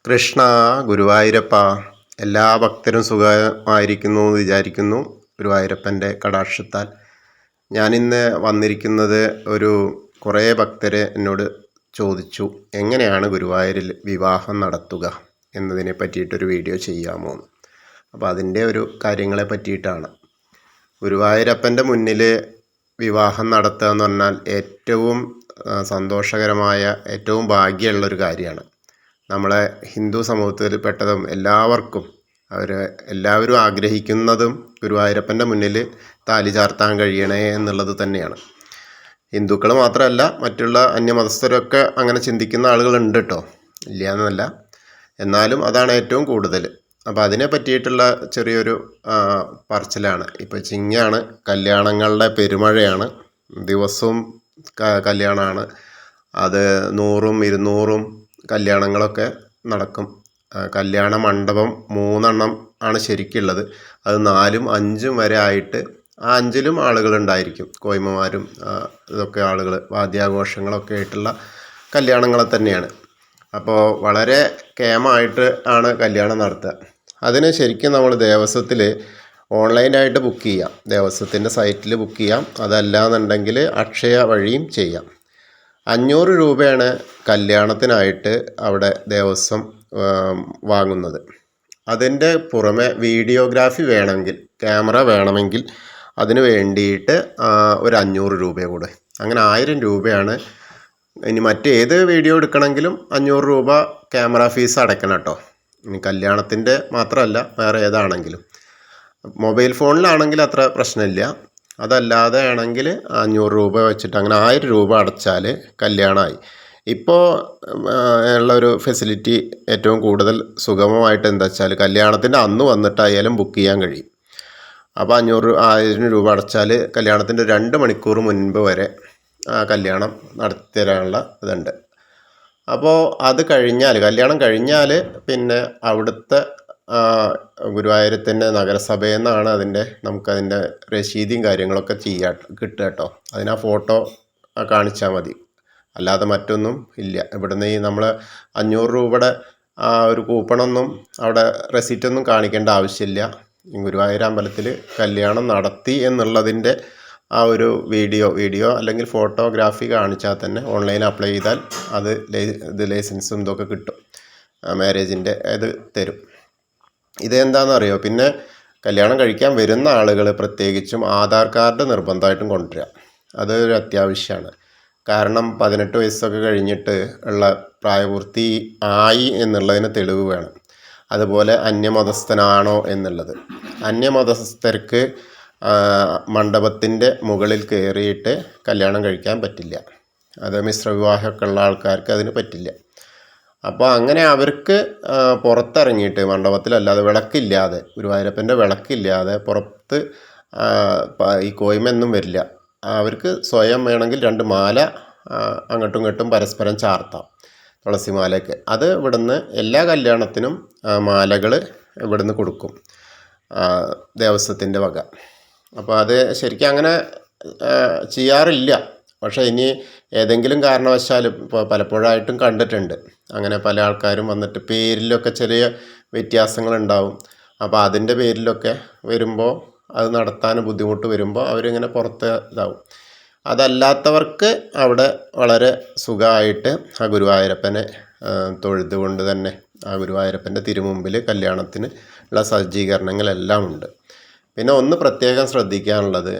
കൃഷ്ണ ഗുരുവായൂരപ്പ എല്ലാ ഭക്തരും സുഖമായിരിക്കുന്നു എന്ന് വിചാരിക്കുന്നു. ഗുരുവായൂരപ്പൻ്റെ കടാക്ഷത്താൽ ഞാനിന്ന് വന്നിരിക്കുന്നത് കുറേ ഭക്തർ എന്നോട് ചോദിച്ചു, എങ്ങനെയാണ് ഗുരുവായൂരിൽ വിവാഹം നടത്തുക എന്നതിനെ പറ്റിയിട്ടൊരു വീഡിയോ ചെയ്യാമോ എന്ന്. അപ്പോൾ അതിൻ്റെ കാര്യങ്ങളെ പറ്റിയിട്ടാണ്. ഗുരുവായൂരപ്പൻ്റെ മുന്നിൽ വിവാഹം നടത്തുക എന്ന് പറഞ്ഞാൽ ഏറ്റവും സന്തോഷകരമായ, ഏറ്റവും ഭാഗ്യമുള്ളൊരു കാര്യമാണ്. നമ്മളെ ഹിന്ദു സമൂഹത്തിൽപ്പെട്ടതും എല്ലാവരും ആഗ്രഹിക്കുന്നതും ഗുരുവായൂരപ്പൻ്റെ മുന്നിൽ താലി ചാർത്താൻ കഴിയണേ എന്നുള്ളത് തന്നെയാണ്. ഹിന്ദുക്കൾ മാത്രമല്ല, മറ്റുള്ള അന്യമതസ്ഥരൊക്കെ അങ്ങനെ ചിന്തിക്കുന്ന ആളുകളുണ്ട് കേട്ടോ, ഇല്ല എന്നല്ല. എന്നാലും അതാണ് ഏറ്റവും കൂടുതൽ. അപ്പോൾ അതിനെ പറ്റിയിട്ടുള്ള ചെറിയൊരു പറച്ചിലാണ്. ഇപ്പോൾ ചിങ്ങയാണ്, കല്യാണങ്ങളുടെ പെരുമഴയാണ്, ദിവസവും കല്യാണമാണ്. അത് 100ഉം 200ഉം കല്യാണങ്ങളൊക്കെ നടക്കും. കല്യാണ മണ്ഡപം 3 ആണ് ശരിക്കുള്ളത്. അത് 4ഉം 5ഉം വരെ ആയിട്ട് ആ 5ലും ആളുകളുണ്ടായിരിക്കും. കോയ്മമാരും ഇതൊക്കെ ആളുകൾ, വാദ്യാഘോഷങ്ങളൊക്കെ ആയിട്ടുള്ള കല്യാണങ്ങൾ തന്നെയാണ്. അപ്പോൾ വളരെ കേമമായിട്ട് ആണ് കല്യാണം നടത്തുക. അതിന് ശരിക്കും നമ്മൾ ദേവസ്വത്തിൽ ഓൺലൈനായിട്ട് ബുക്ക് ചെയ്യാം, ദേവസ്വത്തിൻ്റെ സൈറ്റിൽ ബുക്ക് ചെയ്യാം. അതല്ലാന്നുണ്ടെങ്കിൽ അക്ഷയ വഴിയും ചെയ്യാം. 500 രൂപയാണ് കല്യാണത്തിനായിട്ട് അവിടെ ദേവസ്വം വാങ്ങുന്നത്. അതിൻ്റെ പുറമെ വീഡിയോഗ്രാഫി വേണമെങ്കിൽ, ക്യാമറ വേണമെങ്കിൽ അതിന് വേണ്ടിയിട്ട് ഒരു 500 രൂപ കൂടെ, അങ്ങനെ 1000 രൂപയാണ്. ഇനി മറ്റേത് വീഡിയോ എടുക്കണമെങ്കിലും 500 രൂപ ക്യാമറ ഫീസ് അടയ്ക്കണം കേട്ടോ. ഇനി കല്യാണത്തിൻ്റെ മാത്രമല്ല, വേറെ ഏതാണെങ്കിലും. മൊബൈൽ ഫോണിലാണെങ്കിൽ അത്ര പ്രശ്നമില്ല. അതല്ലാതെ ആണെങ്കിൽ 500 രൂപ വെച്ചിട്ട് അങ്ങനെ 1000 രൂപ അടച്ചാൽ കല്യാണമായി. ഇപ്പോൾ ഉള്ളൊരു ഫെസിലിറ്റി ഏറ്റവും കൂടുതൽ സുഗമമായിട്ട് എന്താ വെച്ചാൽ, കല്യാണത്തിൻ്റെ അന്ന് വന്നിട്ടായാലും ബുക്ക് ചെയ്യാൻ കഴിയും. അപ്പോൾ 1000 രൂപ അടച്ചാൽ കല്യാണത്തിൻ്റെ 2 മണിക്കൂർ മുൻപ് വരെ കല്യാണം നടത്തിത്തരാനുള്ള ഇതുണ്ട്. അപ്പോൾ അത് കഴിഞ്ഞാൽ, കല്യാണം കഴിഞ്ഞാൽ പിന്നെ അവിടുത്തെ ഗുരുവായൂരത്തിൻ്റെ നഗരസഭയിൽ നിന്നാണ് നമുക്കതിൻ്റെ രശീതിയും കാര്യങ്ങളൊക്കെ കിട്ടുക കേട്ടോ. അതിനാ ഫോട്ടോ കാണിച്ചാൽ മതി, അല്ലാതെ മറ്റൊന്നും ഇല്ല. ഇവിടുന്ന് നമ്മൾ 500 രൂപയുടെ ഒരു കൂപ്പണൊന്നും അവിടെ റെസീറ്റൊന്നും കാണിക്കേണ്ട ആവശ്യമില്ല. ഗുരുവായൂർ അമ്പലത്തിൽ കല്യാണം നടത്തി എന്നുള്ളതിൻ്റെ ആ ഒരു വീഡിയോ അല്ലെങ്കിൽ ഫോട്ടോഗ്രാഫി കാണിച്ചാൽ തന്നെ ഓൺലൈൻ അപ്ലൈ ചെയ്താൽ ലൈസൻസും ഇതൊക്കെ കിട്ടും, മാരേജിൻ്റെ ഇത് തരും. ഇതെന്താണെന്നറിയോ, പിന്നെ കല്യാണം കഴിക്കാൻ വരുന്ന ആളുകൾ പ്രത്യേകിച്ചും ആധാർ കാർഡ് നിർബന്ധമായിട്ടും കൊണ്ടുവരിക. അതൊരു അത്യാവശ്യമാണ്. കാരണം 18 വയസ്സൊക്കെ കഴിഞ്ഞിട്ട് ഉള്ള പ്രായപൂർത്തി ആയി എന്നുള്ളതിന് തെളിവ് വേണം. അതുപോലെ അന്യമതസ്ഥനാണോ എന്നുള്ളത്. അന്യമതസ്ഥർക്ക് മണ്ഡപത്തിൻ്റെ മുകളിൽ കയറിയിട്ട് കല്യാണം കഴിക്കാൻ പറ്റില്ല. അത് മിശ്രവിവാഹമൊക്കെ ഉള്ള ആൾക്കാർക്ക് അതിന് പറ്റില്ല. അപ്പോൾ അങ്ങനെ അവർക്ക് പുറത്തിറങ്ങിയിട്ട്, മണ്ഡപത്തിലല്ലാതെ വിളക്കില്ലാതെ, ഗുരുവായൂരപ്പൻ്റെ വിളക്കില്ലാതെ പുറത്ത് ഈ കോയ്മയൊന്നും വരില്ല. അവർക്ക് സ്വയം വേണമെങ്കിൽ 2 മാല അങ്ങോട്ടും ഇങ്ങോട്ടും പരസ്പരം ചാർത്താം, തുളസി മാലയൊക്കെ. അത് ഇവിടുന്ന് എല്ലാ കല്യാണത്തിനും മാലകൾ ഇവിടുന്ന് കൊടുക്കും, ദേവസ്വത്തിൻ്റെ വക. അപ്പോൾ അത് ശരിക്കും അങ്ങനെ ചെയ്യാറില്ല. പക്ഷേ ഇനി ഏതെങ്കിലും കാരണവശാൽ ഇപ്പോൾ പലപ്പോഴായിട്ടും കണ്ടിട്ടുണ്ട് അങ്ങനെ പല ആൾക്കാരും വന്നിട്ട് പേരിലൊക്കെ ചെറിയ വ്യത്യാസങ്ങളുണ്ടാവും. അപ്പോൾ അതിൻ്റെ പേരിലൊക്കെ വരുമ്പോൾ, അത് നടത്താൻ ബുദ്ധിമുട്ട് വരുമ്പോൾ അവരിങ്ങനെ പുറത്ത് ഇതാവും. അതല്ലാത്തവർക്ക് അവിടെ വളരെ സുഖമായിട്ട് ആ ഗുരുവായൂരപ്പനെ തൊഴുതുകൊണ്ട് തന്നെ ആ ഗുരുവായൂരപ്പൻ്റെ തിരുമുമ്പിൽ കല്യാണത്തിന് ഉള്ള സജ്ജീകരണങ്ങളെല്ലാം ഉണ്ട്. പിന്നെ ഒന്ന് പ്രത്യേകം ശ്രദ്ധിക്കാനുള്ളത്,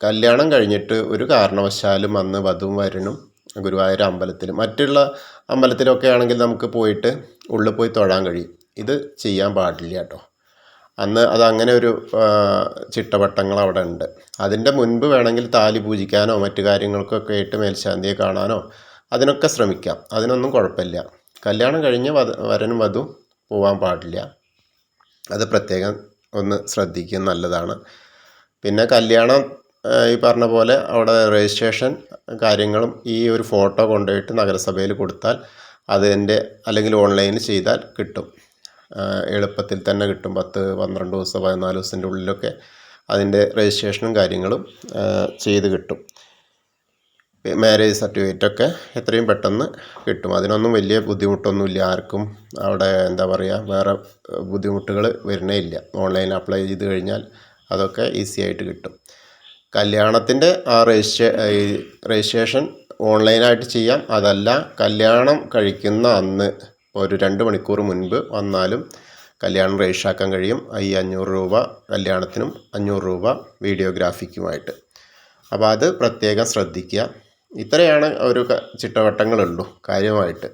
കല്യാണം കഴിഞ്ഞിട്ട് ഒരു കാരണവശാലും അന്ന് വധുവും വരനും ഗുരുവായൂർ അമ്പലത്തിൽ, മറ്റുള്ള അമ്പലത്തിലൊക്കെ ആണെങ്കിൽ നമുക്ക് പോയിട്ട് ഉള്ളിൽ പോയി തൊഴാൻ കഴിയും. ഇത് ചെയ്യാൻ പാടില്ല കേട്ടോ. അന്ന് അതങ്ങനെ ഒരു ചിട്ടവട്ടങ്ങൾ അവിടെ ഉണ്ട്. അതിൻ്റെ മുൻപ് വേണമെങ്കിൽ താലി പൂജിക്കാനോ മറ്റു കാര്യങ്ങൾക്കൊക്കെ ആയിട്ട് മേൽശാന്തിയെ കാണാനോ അതിനൊക്കെ ശ്രമിക്കാം, അതിനൊന്നും കുഴപ്പമില്ല. കല്യാണം കഴിഞ്ഞ് വരനും വധുവും പോകാൻ പാടില്ല. അത് പ്രത്യേകം ഒന്ന് ശ്രദ്ധിക്കുന്നത് നല്ലതാണ്. പിന്നെ കല്യാണം ഈ പറഞ്ഞ പോലെ അവിടെ രജിസ്ട്രേഷൻ കാര്യങ്ങളും ഈ ഒരു ഫോട്ടോ കൊണ്ടുപോയിട്ട് നഗരസഭയിൽ കൊടുത്താൽ അല്ലെങ്കിൽ ഓൺലൈനിൽ ചെയ്താൽ കിട്ടും, എളുപ്പത്തിൽ തന്നെ കിട്ടും. 10-12 ദിവസം 14 ദിവസത്തിൻ്റെ ഉള്ളിലൊക്കെ അതിൻ്റെ രജിസ്ട്രേഷനും കാര്യങ്ങളും ചെയ്ത് കിട്ടും. മാരേജ് സർട്ടിഫിക്കറ്റൊക്കെ എത്രയും പെട്ടെന്ന് കിട്ടും. അതിനൊന്നും വലിയ ബുദ്ധിമുട്ടൊന്നുമില്ല ആർക്കും. അവിടെ എന്താ പറയുക, വേറെ ബുദ്ധിമുട്ടുകൾ വരുന്നേ ഇല്ല. ഓൺലൈൻ അപ്ലൈ ചെയ്ത് കഴിഞ്ഞാൽ അതൊക്കെ ഈസി ആയിട്ട് കിട്ടും. കല്യാണത്തിൻ്റെ ആ രജിസ്ട്രേഷൻ ഓൺലൈനായിട്ട് ചെയ്യാം. അതല്ല, കല്യാണം കഴിക്കുന്ന അന്ന് ഒരു 2 മണിക്കൂർ മുൻപ് വന്നാലും കല്യാണം രജിസ്റ്റർ ആക്കാൻ കഴിയും. ഈ 500 രൂപ കല്യാണത്തിനും 500 രൂപ വീഡിയോഗ്രാഫിക്കുമായിട്ട്. അപ്പോൾ അത് പ്രത്യേകം ശ്രദ്ധിക്കുക. ഇത്രയാണ് ഒരു ചിട്ടവട്ടങ്ങളുള്ളൂ കാര്യമായിട്ട്.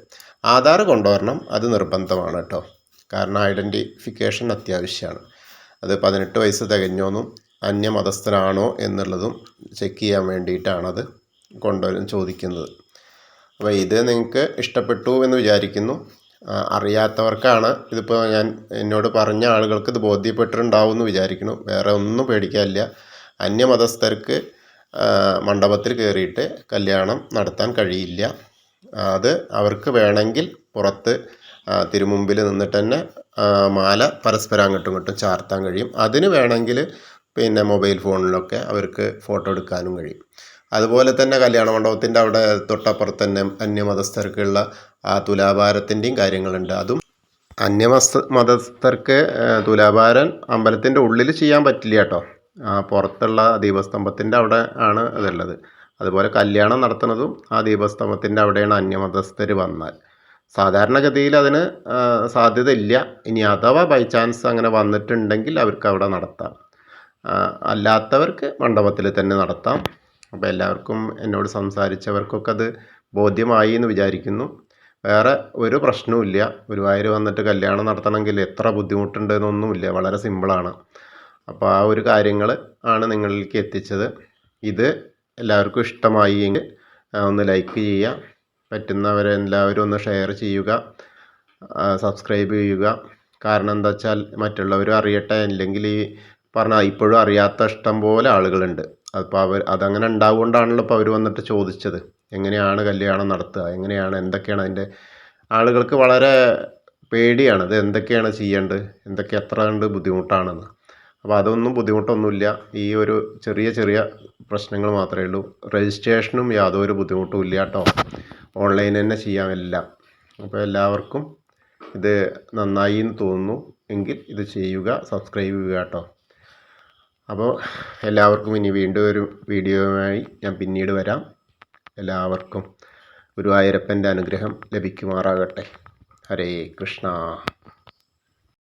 ആധാർ കൊണ്ടുവരണം, അത് നിർബന്ധമാണ് കേട്ടോ. കാരണം ഐഡൻറ്റിഫിക്കേഷൻ അത്യാവശ്യമാണ്. അത് 18 വയസ്സ് തികഞ്ഞോന്നും അന്യമതസ്ഥനാണോ എന്നുള്ളതും ചെക്ക് ചെയ്യാൻ വേണ്ടിയിട്ടാണത് കൊണ്ടുവരാൻ ചോദിക്കുന്നത്. അപ്പോൾ ഇത് നിങ്ങൾക്ക് ഇഷ്ടപ്പെട്ടു എന്ന് വിചാരിക്കുന്നു. അറിയാത്തവർക്കാണ് ഇതിപ്പോൾ എന്നോട് പറഞ്ഞ ആളുകൾക്ക് ഇത് ബോധ്യപ്പെട്ടിട്ടുണ്ടാവും എന്ന് വിചാരിക്കുന്നു. വേറെ ഒന്നും പേടിക്കാനില്ല. അന്യമതസ്ഥർക്ക് മണ്ഡപത്തിൽ കയറിയിട്ട് കല്യാണം നടത്താൻ കഴിയില്ല. അത് അവർക്ക് വേണമെങ്കിൽ പുറത്ത് തിരുമുമ്പിൽ നിന്നിട്ട് തന്നെ മാല പരസ്പരം അങ്ങോട്ടും ഇങ്ങോട്ടും ചാർത്താൻ കഴിയും. അതിന് വേണമെങ്കിൽ പിന്നെ മൊബൈൽ ഫോണിലൊക്കെ അവർക്ക് ഫോട്ടോ എടുക്കാനും കഴിയും. അതുപോലെ തന്നെ കല്യാണ മണ്ഡപത്തിൻ്റെ അവിടെ തൊട്ടപ്പുറത്ത് തന്നെ അന്യമതസ്ഥർക്കുള്ള ആ തുലാഭാരത്തിൻ്റെയും കാര്യങ്ങളുണ്ട്. അതും മതസ്ഥർക്ക് തുലാഭാരം അമ്പലത്തിൻ്റെ ഉള്ളിൽ ചെയ്യാൻ പറ്റില്ല കേട്ടോ. പുറത്തുള്ള ദീപസ്തംഭത്തിൻ്റെ അവിടെ ആണ് അതുള്ളത്. അതുപോലെ കല്യാണം നടത്തുന്നതും ആ ദീപസ്തംഭത്തിൻ്റെ അവിടെയാണ് അന്യമതസ്ഥർ വന്നാൽ. സാധാരണഗതിയിൽ അതിന് സാധ്യത ഇല്ല. ഇനി അഥവാ ബൈ ചാൻസ് അങ്ങനെ വന്നിട്ടുണ്ടെങ്കിൽ അവർക്ക് അവിടെ നടത്താം. അല്ലാത്തവർക്ക് മണ്ഡപത്തിൽ തന്നെ നടത്താം. അപ്പോൾ എല്ലാവർക്കും, എന്നോട് സംസാരിച്ചവർക്കൊക്കെ അത് ബോധ്യമായി എന്ന് വിചാരിക്കുന്നു. വേറെ ഒരു പ്രശ്നവുമില്ല. ഗുരുവായൂർ വന്നിട്ട് കല്യാണം നടത്തണമെങ്കിൽ എത്ര ബുദ്ധിമുട്ടുണ്ട് എന്നൊന്നുമില്ല. വളരെ സിമ്പിളാണ്. അപ്പോൾ ആ ഒരു കാര്യങ്ങൾ ആണ് നിങ്ങളിലേക്ക് എത്തിച്ചത്. ഇത് എല്ലാവർക്കും ഇഷ്ടമായി എങ്കിൽ ഒന്ന് ലൈക്ക് ചെയ്യുക. പറ്റുന്നവരെല്ലാവരും ഒന്ന് ഷെയർ ചെയ്യുക, സബ്സ്ക്രൈബ് ചെയ്യുക. കാരണം എന്താ വെച്ചാൽ മറ്റുള്ളവരും അറിയട്ടെ. അല്ലെങ്കിൽ ഈ പറഞ്ഞാൽ ഇപ്പോഴും അറിയാത്ത ഇഷ്ടം പോലെ ആളുകളുണ്ട്. അപ്പോൾ അതങ്ങനെ ഉണ്ടാവുകൊണ്ടാണല്ലോ ഇപ്പോൾ അവർ വന്നിട്ട് ചോദിച്ചത്, എങ്ങനെയാണ് കല്യാണം നടത്തുക, എന്തൊക്കെയാണ് അതിൻ്റെ. ആളുകൾക്ക് വളരെ പേടിയാണ്, ഇത് എന്തൊക്കെയാണ് ചെയ്യേണ്ടത്, എത്ര കണ്ട് ബുദ്ധിമുട്ടാണെന്ന്. അപ്പോൾ അതൊന്നും ബുദ്ധിമുട്ടൊന്നുമില്ല. ഈ ഒരു ചെറിയ പ്രശ്നങ്ങൾ മാത്രമേ ഉള്ളൂ. രജിസ്ട്രേഷനും യാതൊരു ബുദ്ധിമുട്ടും ഇല്ല കേട്ടോ. ഓൺലൈൻ തന്നെ ചെയ്യാം എല്ലാം. അപ്പോൾ എല്ലാവർക്കും ഇത് നന്നായി എന്ന് തോന്നുന്നു എങ്കിൽ ഇത് ചെയ്യുക, സബ്സ്ക്രൈബ് ചെയ്യുക കേട്ടോ. അപ്പോൾ എല്ലാവർക്കും ഇനി വീണ്ടും ഒരു വീഡിയോയുമായി ഞാൻ പിന്നീട് വരാം. എല്ലാവർക്കും ഗുരുവായൂരപ്പൻ്റെ അനുഗ്രഹം ലഭിക്കുമാറാകട്ടെ. ഹരേ കൃഷ്ണ.